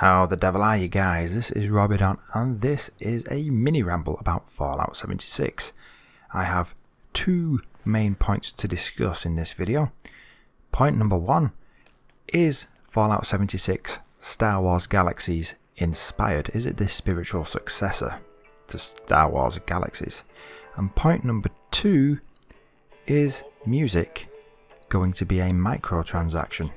How the devil are you guys? This is Robbie Don, and this is a mini ramble about Fallout 76. I have two main points to discuss in this video. Point number one, is Fallout 76 Star Wars Galaxies inspired? Is it the spiritual successor to Star Wars Galaxies? And point number two, is music going to be a microtransaction?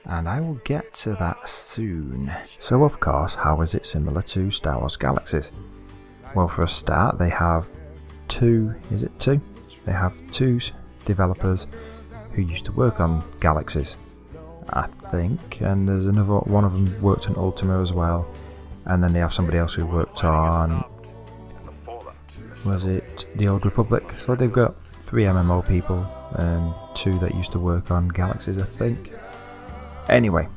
And I will get to that soon. So of course, how is it similar to Star Wars Galaxies? Well, for a start, they have two developers who used to work on Galaxies, I think, and there's another one of them worked on Ultima as well, and then they have somebody else who worked on, was it the Old Republic? So they've got 3 MMO people and 2 that used to work on Galaxies, I think. Anyway,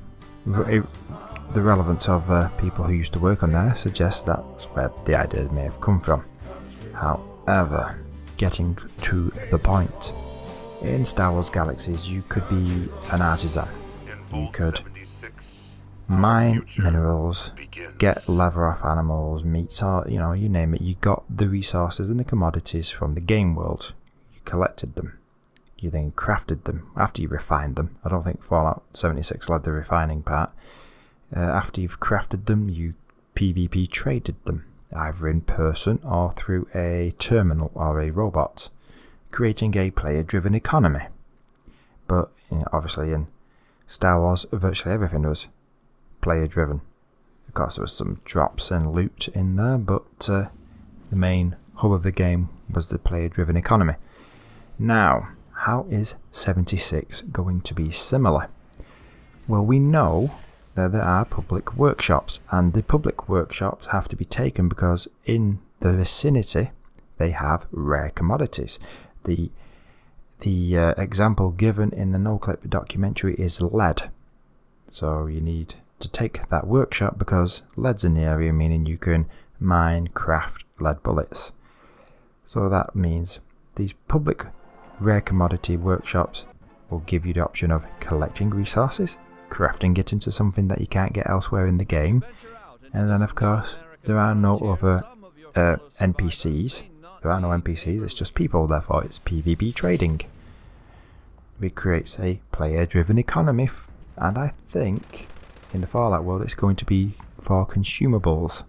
the relevance of people who used to work on there suggests that's where the idea may have come from. However, getting to the point, in Star Wars Galaxies you could be an artisan. You could mine minerals, get leather off animals, meats, or you name it. You got the resources and the commodities from the game world. You collected them. You then crafted them after you refined them. I don't think Fallout 76 led the refining part. After you've crafted them, you PvP traded them, either in person or through a terminal or a robot, creating a player-driven economy. But obviously in Star Wars, virtually everything was player-driven. Of course, there was some drops and loot in there, but the main hub of the game was the player-driven economy. Now, how is 76 going to be similar? Well, we know that there are public workshops, and the public workshops have to be taken because in the vicinity they have rare commodities. The example given in the no-clip documentary is lead. So you need to take that workshop because lead's in the area, meaning you can mine, craft lead bullets. So that means these public rare commodity workshops will give you the option of collecting resources, crafting it into something that you can't get elsewhere in the game, and then of course there are no other NPCs. There are no NPCs, it's just people, therefore it's PvP trading. It creates a player-driven economy, and I think in the Fallout world it's going to be for consumables.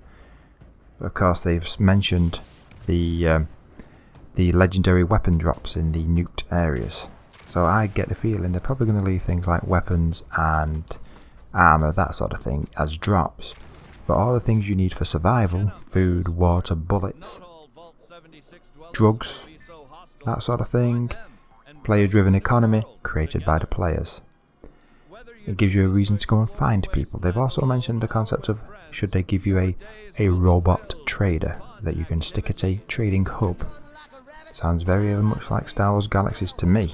Of course, they've mentioned the legendary weapon drops in the nuked areas. So I get the feeling they're probably going to leave things like weapons and armor, that sort of thing, as drops. But all the things you need for survival, food, water, bullets, drugs, that sort of thing, player-driven economy created by the players. It gives you a reason to go and find people. They've also mentioned the concept of should they give you a robot trader that you can stick at a trading hub. Sounds very much like Star Wars Galaxies to me.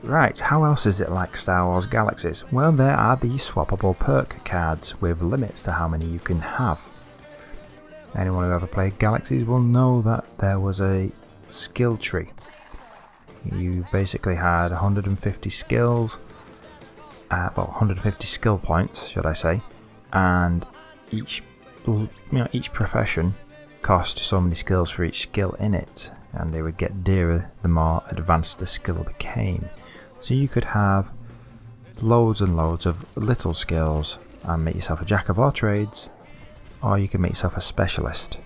Right, how else is it like Star Wars Galaxies? Well, there are the swappable perk cards with limits to how many you can have. Anyone who ever played Galaxies will know that there was a skill tree. You basically had 150 skills, 150 skill points, should I say, and each profession cost so many skills for each skill in it, and they would get dearer the more advanced the skill became. So you could have loads and loads of little skills and make yourself a jack of all trades, or you can make yourself a specialist,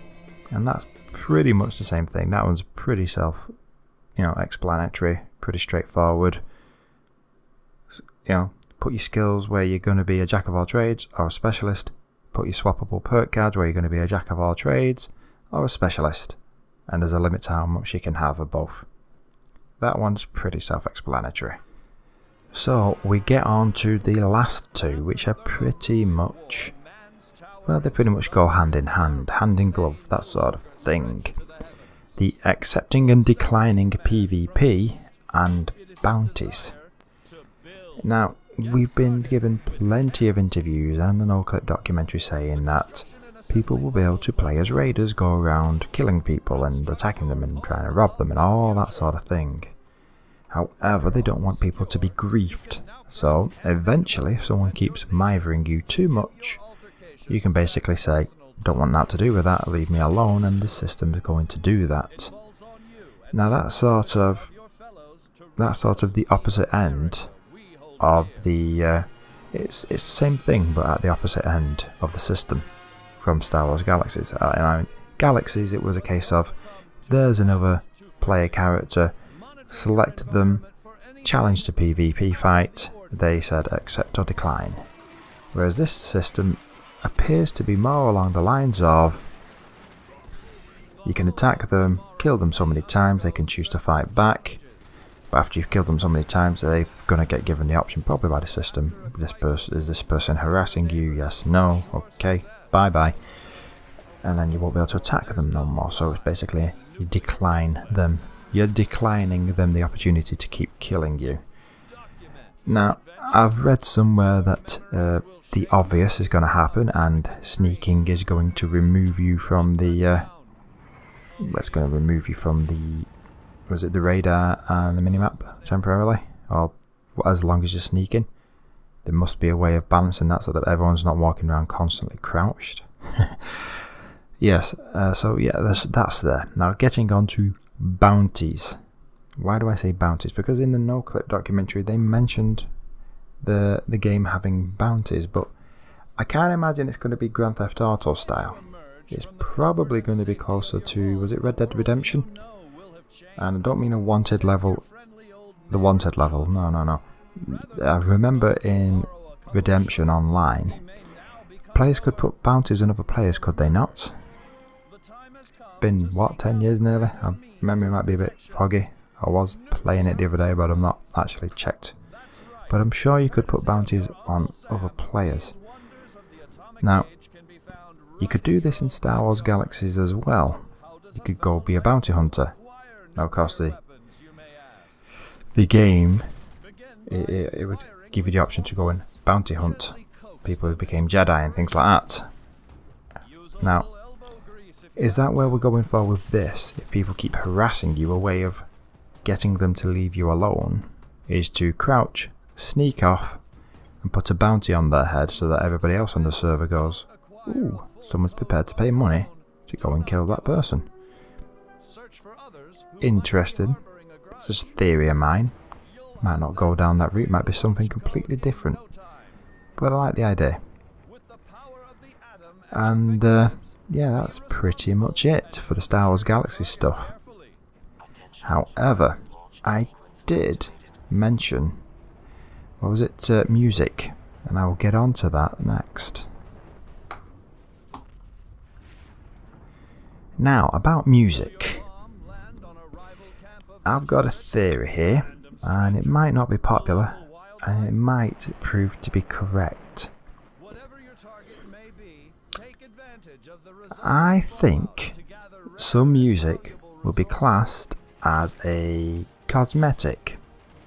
and that's pretty much the same thing. That one's pretty explanatory, pretty straightforward. Put your skills where you're going to be a jack of all trades or a specialist. Put your swappable perk cards where you're going to be a jack of all trades or a specialist, and there's a limit to how much you can have of both. That one's pretty self-explanatory. So we get on to the last two, which are pretty much, well, they pretty much go hand in hand, hand in glove, that sort of thing. The accepting and declining PvP and bounties. Now, we've been given plenty of interviews and an no-clip documentary saying that people will be able to play as raiders, go around killing people and attacking them and trying to rob them and all that sort of thing. However, they don't want people to be griefed So eventually, if someone keeps mithering you too much, you can basically say, don't want that to do with that, leave me alone, and the system is going to do that. Now that's sort of the opposite end of the it's the same thing but at the opposite end of the system from Star Wars Galaxies. Galaxies, it was a case of there's another player character, select them, challenge to PvP fight, they said accept or decline. Whereas this system appears to be more along the lines of you can attack them, kill them so many times, they can choose to fight back, but after you've killed them so many times they're going to get given the option probably by the system, is this person harassing you, yes, no, okay, bye bye, and then you won't be able to attack them no more. So it's basically you decline them, you're declining them the opportunity to keep killing you. Now I've read somewhere that the obvious is going to happen and sneaking is going to remove you from the was it the radar and the minimap temporarily, or as long as you're sneaking. There must be a way of balancing that so that everyone's not walking around constantly crouched. Yes, so yeah, that's there. Now getting on to bounties. Why do I say bounties? Because in the No Clip documentary they mentioned the game having bounties, but I can't imagine it's going to be Grand Theft Auto style. It's probably going to be closer to, was it Red Dead Redemption? And I don't mean a wanted level, the wanted level, no. I remember in Redemption Online, players could put bounties on other players, could they not? Been, what, 10 years nearly? My memory might be a bit foggy. I was playing it the other day, but I've not actually checked. But I'm sure you could put bounties on other players. Now, you could do this in Star Wars Galaxies as well. You could go be a bounty hunter. Now, of course, the game, it would give you the option to go and bounty hunt people who became Jedi and things like that. Now, is that where we're going for with this? If people keep harassing you, a way of getting them to leave you alone is to crouch, sneak off, and put a bounty on their head so that everybody else on the server goes, ooh, someone's prepared to pay money to go and kill that person. Interesting. It's just a theory of mine. Might not go down that route, might be something completely different. But I like the idea. And yeah, that's pretty much it for the Star Wars Galaxy stuff. However, I did mention, what was it, music, and I will get on to that next. Now, about music. I've got a theory here, and it might not be popular, and it might prove to be correct. I think some music will be classed as a cosmetic.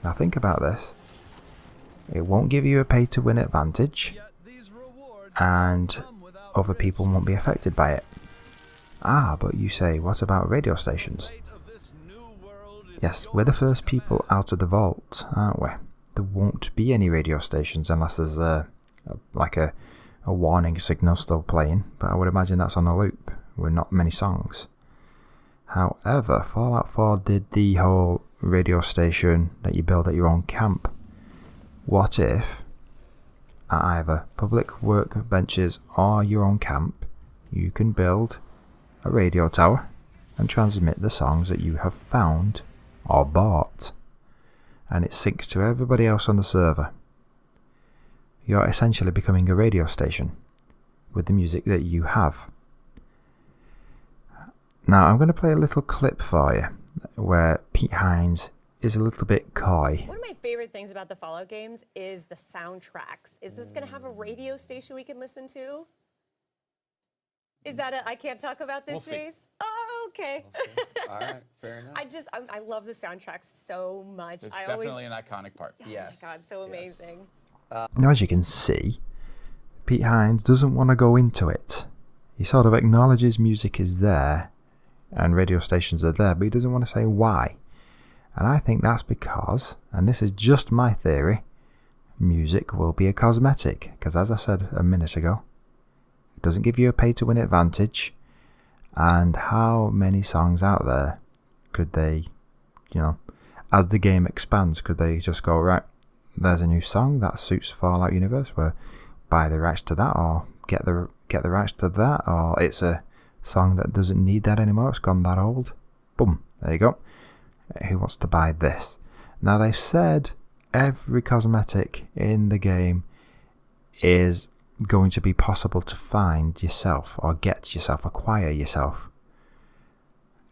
Now think about this. It won't give you a pay to win advantage, and other people won't be affected by it. Ah, but you say, what about radio stations? Yes, we're the first people out of the vault, aren't we? There won't be any radio stations unless there's a warning signal still playing, but I would imagine that's on a loop with not many songs. However, Fallout 4 did the whole radio station that you build at your own camp. What if, at either public workbenches or your own camp, you can build a radio tower and transmit the songs that you have found or bought, and it syncs to everybody else on the server. You're essentially becoming a radio station with the music that you have. Now I'm going to play a little clip for you where Pete Hines is a little bit coy. One of my favorite things about the Fallout games is the soundtracks. Is this going to have a radio station we can listen to? Is that a I can't talk about this face? Oh, okay. All right, fair enough. I love the soundtrack so much. It's definitely an iconic part. Yes. Oh my God, so amazing. Now as you can see, Pete Hines doesn't want to go into it. He sort of acknowledges music is there and radio stations are there, but he doesn't want to say why. And I think that's because, and this is just my theory, music will be a cosmetic, because as I said a minute ago, it doesn't give you a pay-to-win advantage. And how many songs out there could they, as the game expands, could they just go, right, there's a new song that suits Fallout universe, we'll buy the rights to that, or get the rights to that, or it's a song that doesn't need that anymore, it's gone that old. Boom, there you go. Who wants to buy this? Now they've said every cosmetic in the game is going to be possible to find yourself, or get yourself, acquire yourself.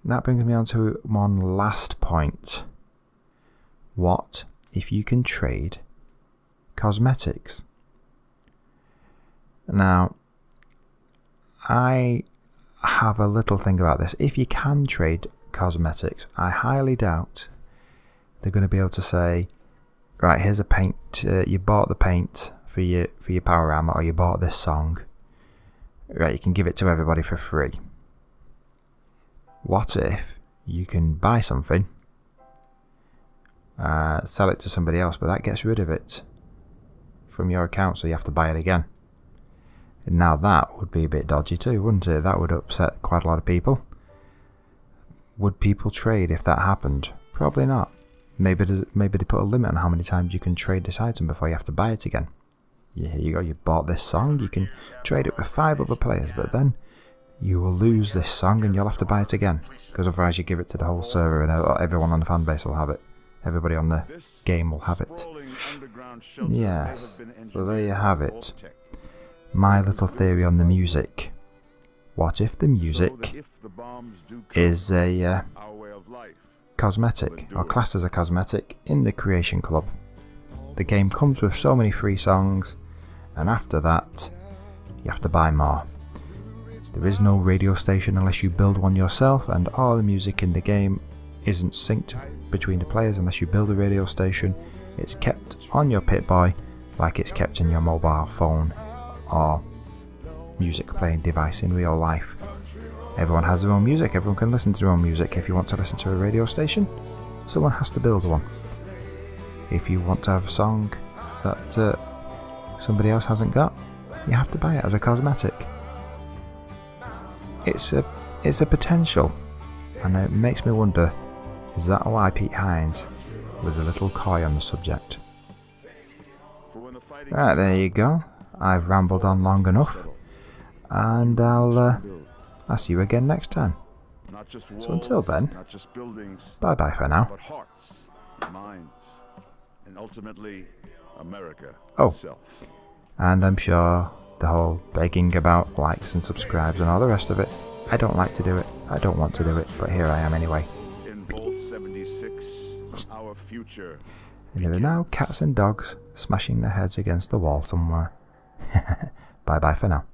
And that brings me on to one last point. What if you can trade cosmetics? Now, I have a little thing about this. If you can trade cosmetics, I highly doubt they're going to be able to say, right, here's a paint, you bought the paint for your power armor, or you bought this song, right, you can give it to everybody for free. What if you can buy something, sell it to somebody else, but that gets rid of it from your account, so you have to buy it again? Now that would be a bit dodgy too, wouldn't it? That would upset quite a lot of people. Would people trade if that happened? Probably not. Maybe they put a limit on how many times you can trade this item before you have to buy it again. Here you go, you bought this song, you can trade it with 5 other players, but then you will lose this song and you'll have to buy it again, because otherwise you give it to the whole server and everyone on the fan base will have it. Everybody on the game will have it. Yes, so there you have it. My little theory on the music. What if the music is a cosmetic, or classed as a cosmetic in the Creation Club? The game comes with so many free songs, and after that you have to buy more. There is no radio station unless you build one yourself, and all the music in the game isn't synced between the players unless you build a radio station. It's kept on your Pip-Boy like it's kept in your mobile phone or music playing device in real life. Everyone has their own music, everyone can listen to their own music. If you want to listen to a radio station, someone has to build one. If you want to have a song that somebody else hasn't got, you have to buy it as a cosmetic. It's a potential, and it makes me wonder, is that why Pete Hines was a little coy on the subject? Right, there you go. I've rambled on long enough, and I'll see you again next time. So until then, bye bye for now. Oh, and I'm sure the whole begging about likes and subscribes and all the rest of it, I don't like to do it, I don't want to do it, but here I am anyway. In Fallout76, our future. And there are now cats and dogs smashing their heads against the wall somewhere. Bye bye for now.